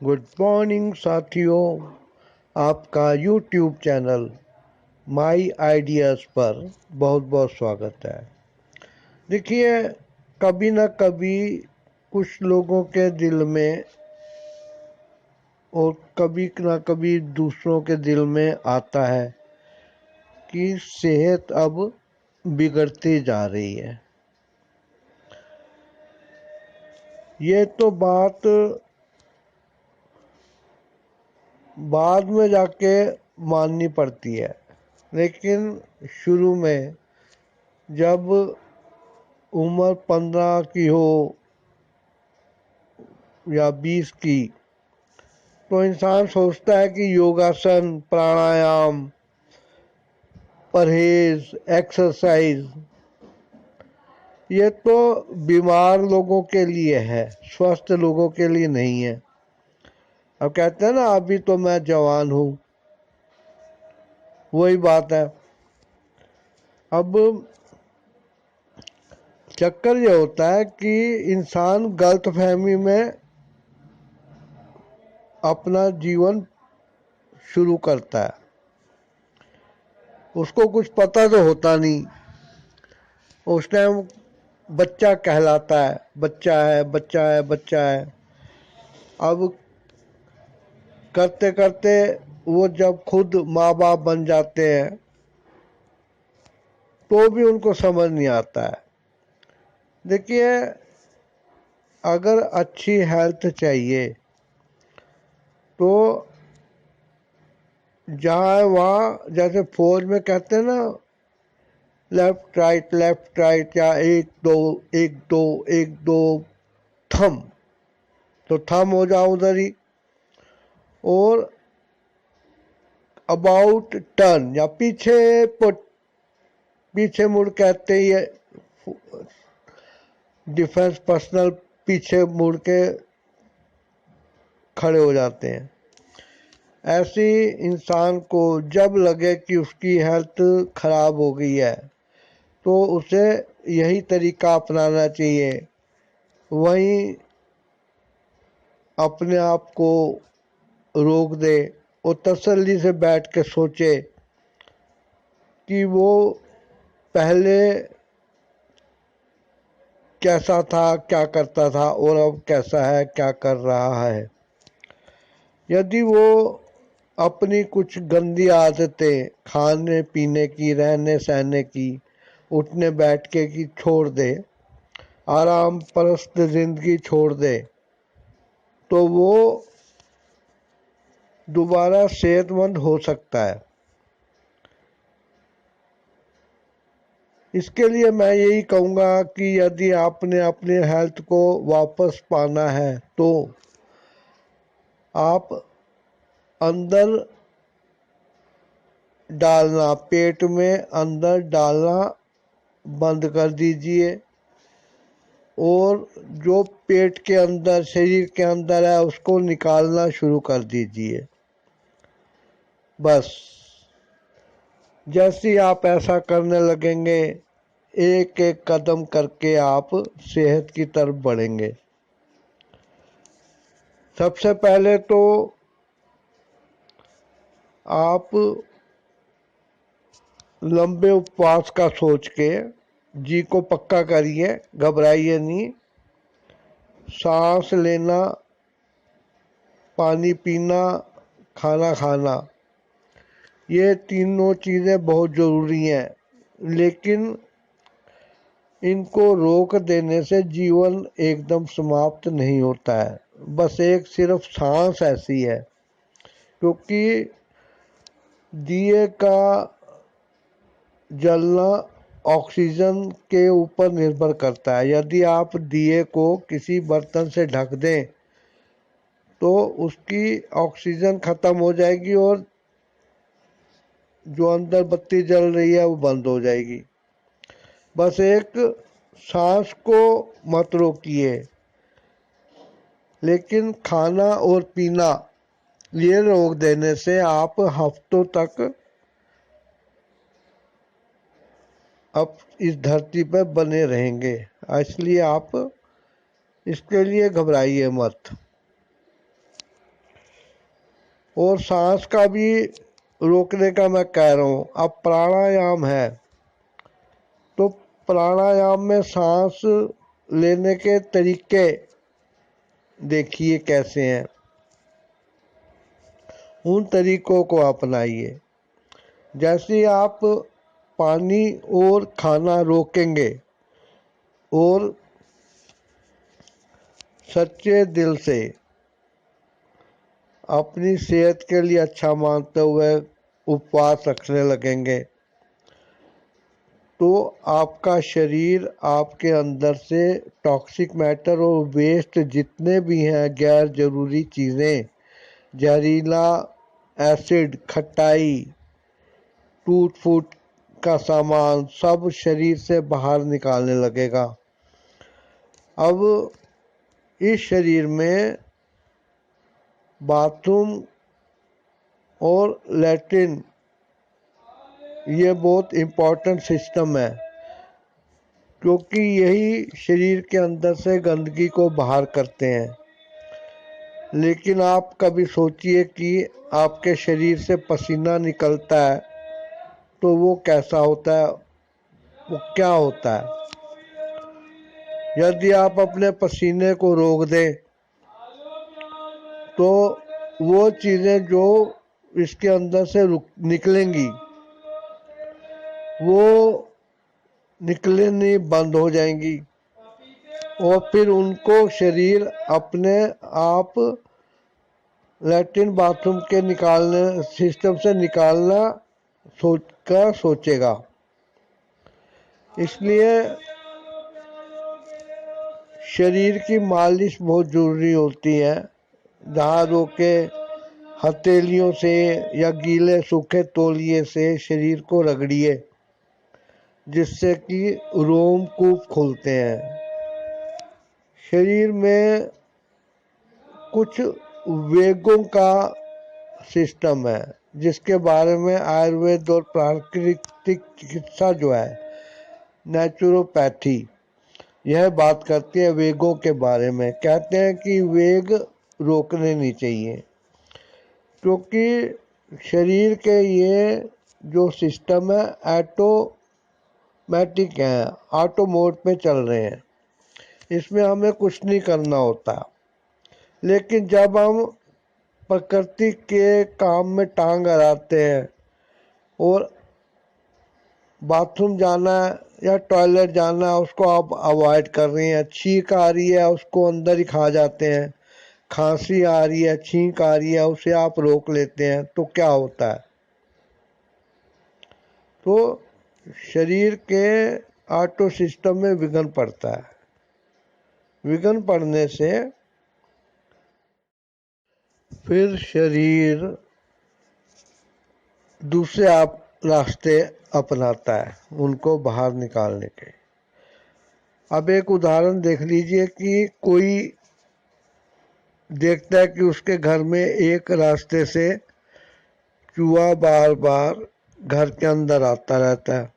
Good morning साथियों। आपका YouTube channel my ideas पर बहुत बहुत स्वागत है। देखिए, कभी ना कभी कुछ लोगों के दिल में और कभी ना कभी दूसरों के दिल में आता है कि सेहत अब बिगड़ती जा रही है। ये तो बात बाद में जाके माननी पड़ती है, लेकिन शुरू में जब उम्र 15 की हो या 20 की, तो इंसान सोचता है कि योगासन, प्राणायाम, परहेज, एक्सरसाइज ये तो बीमार लोगों के लिए है, स्वस्थ लोगों के लिए नहीं है। अब कहते हैं ना, अभी तो मैं जवान हूँ, वही बात है। अब चक्कर ये होता है कि इंसान गलतफहमी में अपना जीवन शुरू करता है। उसको कुछ पता तो होता नहीं, उस टाइम बच्चा कहलाता है, बच्चा है, बच्चा है, बच्चा है। अब करते करते वो जब खुद माँ बाप बन जाते हैं तो भी उनको समझ नहीं आता है। देखिए, अगर अच्छी हेल्थ चाहिए तो जहाँ है वहाँ, जैसे फौज में कहते हैं ना, लेफ्ट राइट, या एक दो एक दो एक दो, थम, तो थम हो जाओ उधर ही। और अबाउट टर्न, या पीछे पीछे मुड़ कहते ही है, डिफेंस पर्सनल पीछे मुड़ के खड़े हो जाते हैं। ऐसी इंसान को जब लगे कि उसकी हेल्थ खराब हो गई है तो उसे यही तरीका अपनाना चाहिए। वहीं अपने आप को रोक दे और तसल्ली से बैठ के सोचे कि वो पहले कैसा था, क्या करता था, और अब कैसा है, क्या कर रहा है। यदि वो अपनी कुछ गंदी आदतें, खाने पीने की, रहने सहने की, उठने बैठने की छोड़ दे, आराम परस्त जिंदगी छोड़ दे, तो वो दोबारा सेहतमंद हो सकता है। इसके लिए मैं यही कहूँगा कि यदि आपने अपने हेल्थ को वापस पाना है तो आप अंदर डालना, पेट में अंदर डालना बंद कर दीजिए, और जो पेट के अंदर, शरीर के अंदर है, उसको निकालना शुरू कर दीजिए। बस जैसे ही आप ऐसा करने लगेंगे, एक एक कदम करके आप सेहत की तरफ बढ़ेंगे। सबसे पहले तो आप लंबे उपवास का सोच के जी को पक्का करिए, घबराइए नहीं। सांस लेना, पानी पीना, खाना खाना, ये तीनों चीज़ें बहुत ज़रूरी हैं, लेकिन इनको रोक देने से जीवन एकदम समाप्त नहीं होता है। बस एक सिर्फ सांस ऐसी है, क्योंकि दिए का जलना ऑक्सीजन के ऊपर निर्भर करता है। यदि आप दिए को किसी बर्तन से ढक दें तो उसकी ऑक्सीजन खत्म हो जाएगी और जो अंदर बत्ती जल रही है वो बंद हो जाएगी। बस एक सांस को मत रोकिए, लेकिन खाना और पीना, ये रोक देने से आप हफ्तों तक अब इस धरती पर बने रहेंगे। इसलिए आप इसके लिए घबराइए मत। और सांस का भी रोकने का मैं कह रहा हूँ। अब प्राणायाम है, तो प्राणायाम में सांस लेने के तरीके देखिए कैसे हैं, उन तरीकों को अपनाइए। जैसे आप पानी और खाना रोकेंगे और सच्चे दिल से अपनी सेहत के लिए अच्छा मानते हुए उपवास रखने लगेंगे, तो आपका शरीर आपके अंदर से टॉक्सिक मैटर और वेस्ट जितने भी हैं, गैर जरूरी चीज़ें, जहरीला एसिड, खटाई, टूट फूट का सामान, सब शरीर से बाहर निकालने लगेगा। अब इस शरीर में बाथरूम और लैट्रिन ये बहुत इम्पोर्टेंट सिस्टम है, क्योंकि यही शरीर के अंदर से गंदगी को बाहर करते हैं। लेकिन आप कभी सोचिए कि आपके शरीर से पसीना निकलता है तो वो कैसा होता है, वो क्या होता है। यदि आप अपने पसीने को रोक दें तो वो चीज़ें जो इसके अंदर से निकलेंगी वो निकलनी बंद हो जाएंगी, और फिर उनको शरीर अपने आप लैट्रिन बाथरूम के निकालने सिस्टम से निकालना सोचेगा। इसलिए शरीर की मालिश बहुत ज़रूरी होती है। जहाँ रोके हथेलियों से या गीले सूखे तौलिए से शरीर को रगड़िए, जिससे कि रोमकूप खुलते हैं। शरीर में कुछ वेगों का सिस्टम है, जिसके बारे में आयुर्वेद और प्राकृतिक चिकित्सा जो है, नेचुरोपैथी, यह बात करती है वेगों के बारे में। कहते हैं कि वेग रोकने नहीं चाहिए, क्योंकि शरीर के ये जो सिस्टम है ऑटोमेटिक है, ऑटो मोड पे चल रहे हैं, इसमें हमें कुछ नहीं करना होता। लेकिन जब हम प्रकृति के काम में टांग अड़ाते हैं और बाथरूम जाना है या टॉयलेट जाना है उसको आप अवॉइड कर रही हैं, छींक आ रही है उसको अंदर ही खा जाते हैं, खांसी आ रही है, छींक आ रही है, उसे आप रोक लेते हैं, तो क्या होता है, तो शरीर के ऑटो सिस्टम में विघ्न पड़ता है। विघ्न पड़ने से फिर शरीर दूसरे आप रास्ते अपनाता है उनको बाहर निकालने के। अब एक उदाहरण देख लीजिए कि कोई देखता है कि उसके घर में एक रास्ते से चूहा बार बार घर के अंदर आता रहता है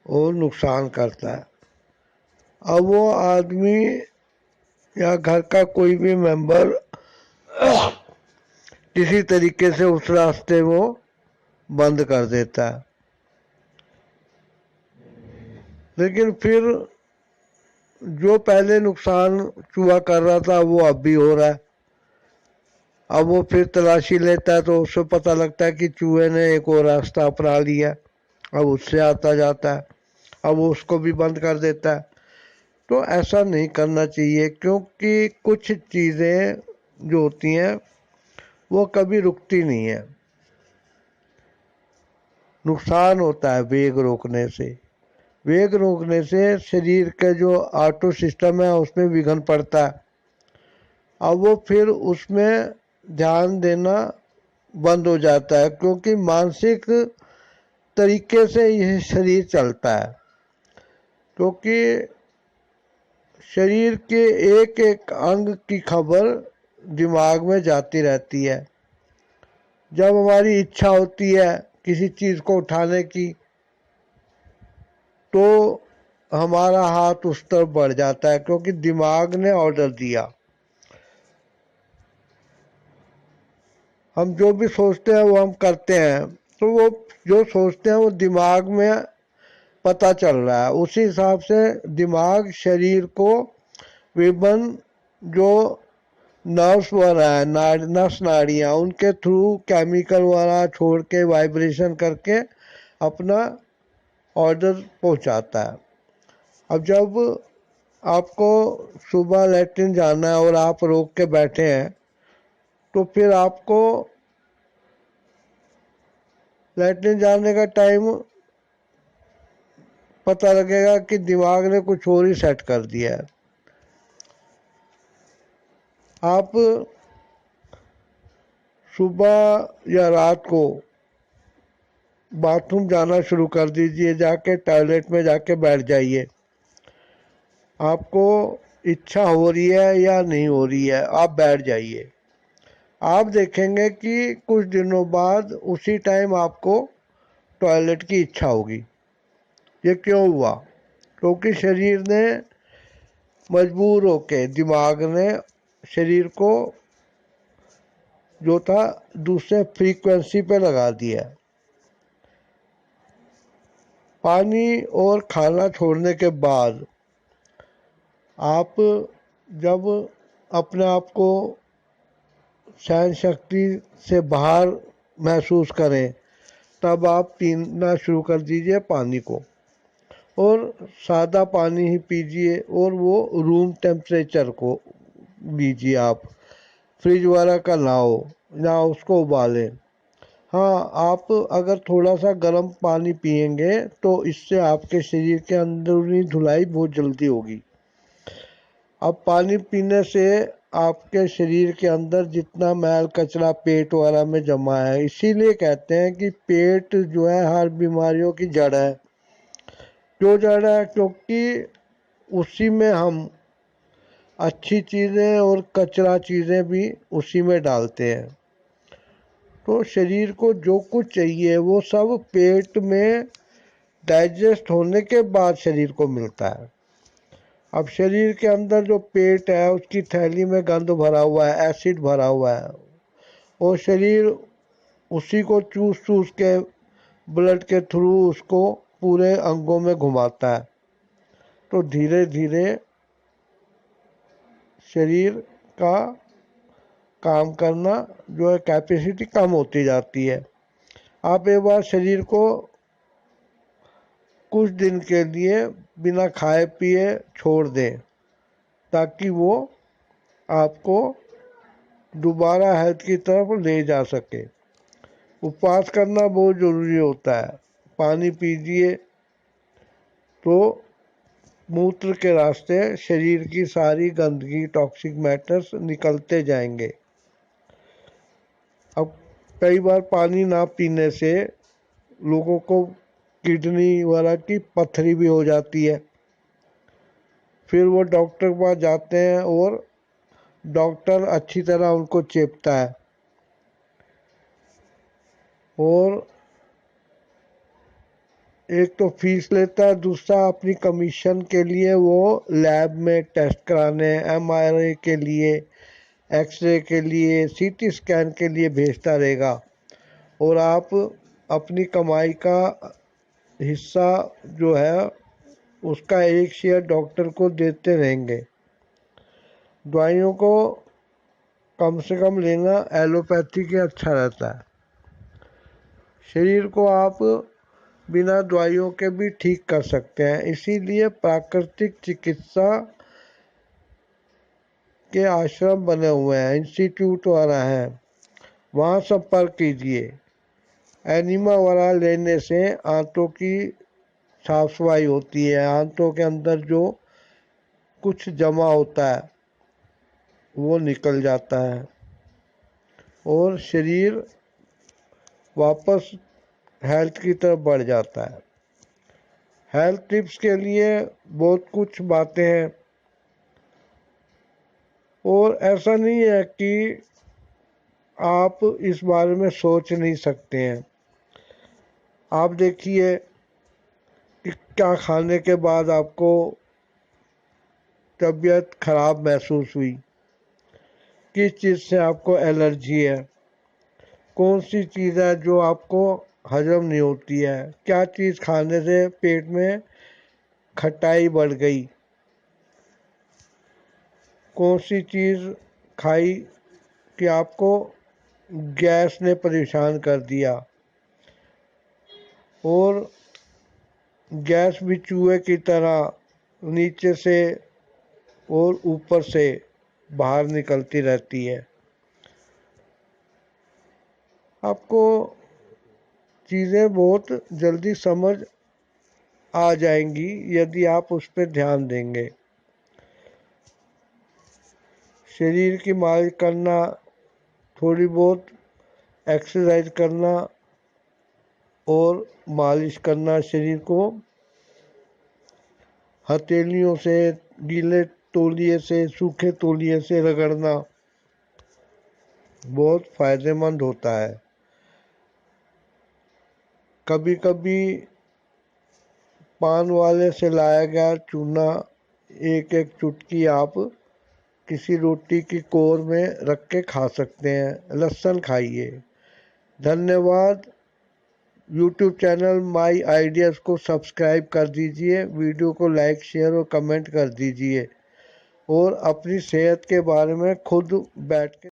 और नुकसान करता है। अब वो आदमी या घर का कोई भी मेंबर किसी तरीके से उस रास्ते वो बंद कर देता है, लेकिन फिर जो पहले नुकसान चूहा कर रहा था वो अब भी हो रहा है। अब वो फिर तलाशी लेता है तो उससे पता लगता है कि चूहे ने एक और रास्ता अपना लिया, अब उससे आता जाता है, अब वो उसको भी बंद कर देता है। तो ऐसा नहीं करना चाहिए, क्योंकि कुछ चीज़ें जो होती हैं वो कभी रुकती नहीं है। नुकसान होता है वेग रोकने से। वेग रोकने से शरीर का जो ऑटो सिस्टम है उसमें विघ्न पड़ता है। अब वो फिर उसमें ध्यान देना बंद हो जाता है, क्योंकि मानसिक तरीके से यह शरीर चलता है। क्योंकि शरीर के एक एक अंग की खबर दिमाग में जाती रहती है। जब हमारी इच्छा होती है किसी चीज़ को उठाने की तो हमारा हाथ उस तरफ बढ़ जाता है, क्योंकि दिमाग ने ऑर्डर दिया। हम जो भी सोचते हैं वो हम करते हैं, तो वो जो सोचते हैं वो दिमाग में पता चल रहा है, उसी हिसाब से दिमाग शरीर को विभिन्न जो नर्व्स वगैरह है, नस नाड़ियाँ, उनके थ्रू केमिकल वगैरह छोड़ के वाइब्रेशन करके अपना ऑर्डर पहुंचाता है। अब जब आपको सुबह लैट्रिन जाना है और आप रोक के बैठे हैं, तो फिर आपको लैट्रिन जाने का टाइम पता लगेगा कि दिमाग ने कुछ और ही सेट कर दिया है। आप सुबह या रात को बाथरूम जाना शुरू कर दीजिए, जाके टॉयलेट में जाके बैठ जाइए। आपको इच्छा हो रही है या नहीं हो रही है, आप बैठ जाइए। आप देखेंगे कि कुछ दिनों बाद उसी टाइम आपको टॉयलेट की इच्छा होगी। ये क्यों हुआ? क्योंकि शरीर ने मजबूर होके, दिमाग ने शरीर को जो था दूसरे फ्रीक्वेंसी पे लगा दिया। पानी और खाना छोड़ने के बाद आप जब अपने आप को सहन शक्ति से बाहर महसूस करें, तब आप पीना शुरू कर दीजिए पानी को, और सादा पानी ही पीजिए, और वो रूम टेम्परेचर को लीजिए। आप फ्रिज वगैरह का ना हो, ना उसको उबालें। हाँ, आप अगर थोड़ा सा गर्म पानी पिएंगे तो इससे आपके शरीर के अंदरूनी धुलाई बहुत जल्दी होगी। अब पानी पीने से आपके शरीर के अंदर जितना मैल कचरा पेट वगैरह में जमा है, इसीलिए कहते हैं कि पेट जो है हर बीमारियों की जड़ है। क्यों जड़ है? क्योंकि उसी में हम अच्छी चीज़ें और कचरा चीज़ें भी उसी में डालते हैं। तो शरीर को जो कुछ चाहिए वो सब पेट में डाइजेस्ट होने के बाद शरीर को मिलता है। अब शरीर के अंदर जो पेट है उसकी थैली में गंद भरा हुआ है, एसिड भरा हुआ है, और शरीर उसी को चूस चूस के ब्लड के थ्रू उसको पूरे अंगों में घुमाता है। तो धीरे धीरे शरीर का काम करना जो है कैपेसिटी कम होती जाती है। आप एक बार शरीर को कुछ दिन के लिए बिना खाए पिए छोड़ दें, ताकि वो आपको दोबारा हेल्थ की तरफ ले जा सके। उपवास करना बहुत ज़रूरी होता है। पानी पीजिए तो मूत्र के रास्ते शरीर की सारी गंदगी, टॉक्सिक मैटर्स निकलते जाएंगे। अब कई बार पानी ना पीने से लोगों को किडनी वगैरह की पथरी भी हो जाती है। फिर वो डॉक्टर के पास जाते हैं और डॉक्टर अच्छी तरह उनको चेपता है, और एक तो फीस लेता है, दूसरा अपनी कमीशन के लिए वो लैब में टेस्ट कराने, एमआरआई के लिए, एक्सरे के लिए, सीटी स्कैन के लिए भेजता रहेगा, और आप अपनी कमाई का हिस्सा जो है उसका एक शेयर डॉक्टर को देते रहेंगे। दवाइयों को कम से कम लेना एलोपैथी के अच्छा रहता है। शरीर को आप बिना दवाइयों के भी ठीक कर सकते हैं, इसीलिए प्राकृतिक चिकित्सा के आश्रम बने हुए हैं, इंस्टीट्यूट वाला है, वहाँ संपर्क कीजिए। एनिमा वाला लेने से आंतों की साफ सफाई होती है, आंतों के अंदर जो कुछ जमा होता है वो निकल जाता है, और शरीर वापस हेल्थ की तरफ बढ़ जाता है। हेल्थ टिप्स के लिए बहुत कुछ बातें हैं, और ऐसा नहीं है कि आप इस बारे में सोच नहीं सकते हैं। आप देखिए कि क्या खाने के बाद आपको तबीयत खराब महसूस हुई, किस चीज़ से आपको एलर्जी है, कौन सी चीज़ है जो आपको हजम नहीं होती है? क्या चीज़ खाने से पेट में खटाई बढ़ गई? कौन सी चीज़ खाई कि आपको गैस ने परेशान कर दिया? और गैस भी चूहे की तरह नीचे से और ऊपर से बाहर निकलती रहती है। आपको चीज़ें बहुत जल्दी समझ आ जाएंगी यदि आप उस पर ध्यान देंगे। शरीर की मालिश करना, थोड़ी बहुत एक्सरसाइज करना और मालिश करना, शरीर को हथेलियों से, गीले तौलिए से, सूखे तौलिए से रगड़ना बहुत फायदेमंद होता है। कभी कभी पान वाले से लाया गया चूना एक एक चुटकी आप किसी रोटी की कोर में रख के खा सकते हैं। लहसुन खाइए। धन्यवाद। यूट्यूब चैनल माई आइडियाज़ को सब्सक्राइब कर दीजिए, वीडियो को लाइक शेयर और कमेंट कर दीजिए और अपनी सेहत के बारे में खुद बैठ के